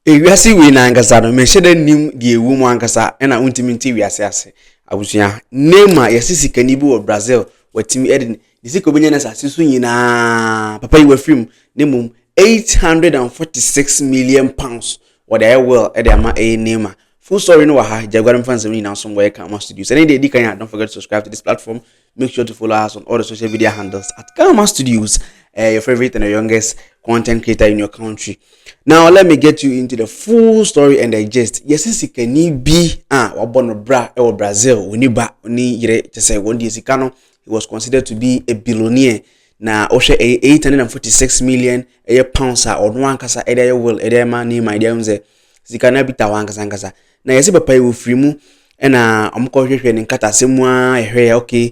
Ewiase we na ankasa no me hyede nim de ewu mu ankasa na untimi nti wiase ase abusua Neymar yesi kani bi wo Brazil watimi edi ni sika obenya na sase so nyina papa yi wafrim nemum 846 million pounds what the well e dey ama Neymar. Full story no wa ha Jaguar fans we na so boy Kama Studios. And dey kan don't forget to subscribe to this platform. Make sure to follow us on all the social media handles at Kama Studios, your favorite and the youngest content creator in your country. Now let me get you into the full story and digest. Yes, can be wabono bra e Brazil oni ba oni yire say one day sikano. He was considered to be a billionaire. Na oshe 846 million pounds or one kasa ede will ede man ni my dear mze sikana bita wankasa nkasa. Na yesi papa yi ofiri mu na omko hwehwe ne nkata semu a ehwe okay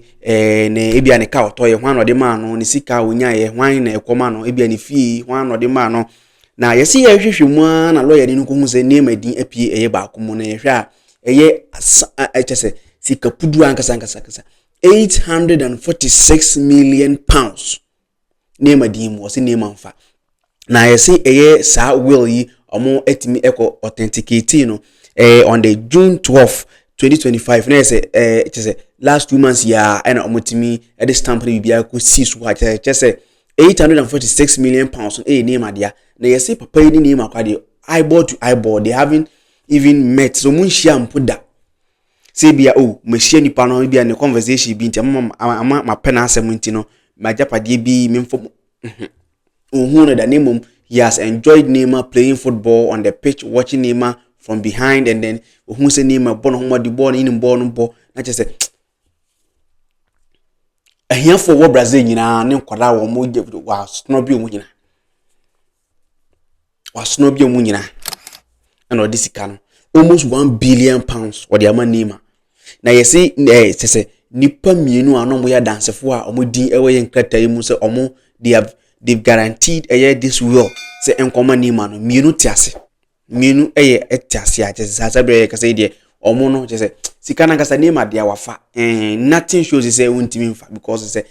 ne ebia ne ka otoye hwan no de ma no ne sika onya ye hwan na ekoma no ebia ne fie hwan no de ma no na yesi ye hwehwe mu na lawyer ni ko hu se Neymar din apie eye ba ko mu na ye hwe a eye chese sika pudu ankasa 846 million pounds Neymar din mu se Neymar mfa na yesi eye sa will yi omo etimi eko authenticate no on the June 12 2025 na say last 2 months ya and omotimi at this stamp bibia ko see so say 846 million pounds Neymar dia na yesi papa ni Neymar kwade eyeball to eyeball. They haven't even met so mun share mpoda say bia me share nipa no bia ne conversation bi nti ma pena asem nti no ma japade bi memfo ohun no da Neymar. He has enjoyed Neymar playing football on the pitch, watching Neymar from behind, and then who say Neymar born home the ball in born ball. I just say a here for what Brazil nyina ne kwada wo mo wa snobby mu nyina. Wa snobby mu nyina. And all this can almost 1 billion pounds or the ama Neymar. Na yesi say nipa mienu ano mo ya dancefo a omo din ewe yen krata yi mu say omo they've guaranteed this will say enkoma Neymar no mienu tiase mienu etiase a just sabre ka say de omo no just say sika na kasa Neymar dia wafa nothing shows say untimi mfa because say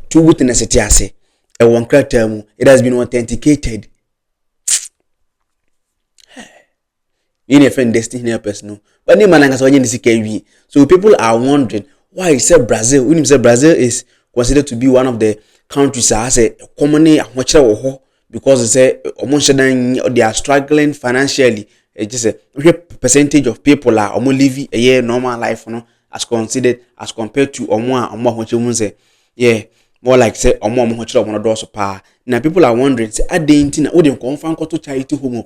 too good na tiase won krata mu it has been authenticated in a friend destiny person but Neymar na kasa onye sika wi. So people are wondering why say Brazil when say Brazil is considered to be one of the countries as a commonly because they are struggling financially. Just a percentage of people are living a year normal life, as considered as compared to more like say now people are wondering say I didn't know confirm to charity home or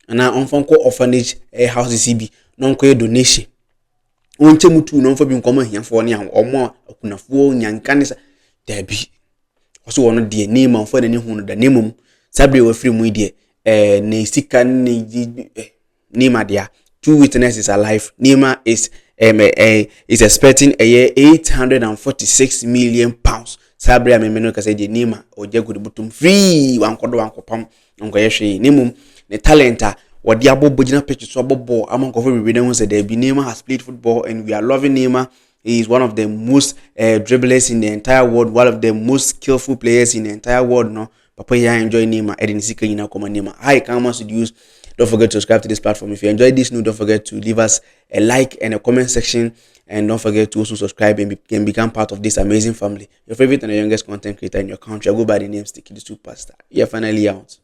and now on orphanage houses CB non donation. Unche mutu no for being common here for any or more kunafuo nyankanisa debi also one de Neymar for any hu da nemum sabre we free mu de ne sika ne Neymar dia two witnesses alive. Neymar is expecting a year 846 million pounds sabre amemeno ka say de Neymar ojagu de butum free wan kodo wan kopam nko yehwe nemum ne talenta what the abobojina pitch so abobo among of we know say there be Neymar has played football and we are loving Neymar. He is one of the most dribblers in the entire world, one of the most skillful players in the entire world. No, Papa, I enjoy Neymar. I didn't see Kenya come Neymar. Hi, Kama Studios. Don't forget to subscribe to this platform. If you enjoyed this news, don't forget to leave us a like and a comment section, and don't forget to also subscribe and become part of this amazing family. Your favorite and the youngest content creator in your country. I go by the name Sticky the Superstar. You're finally out.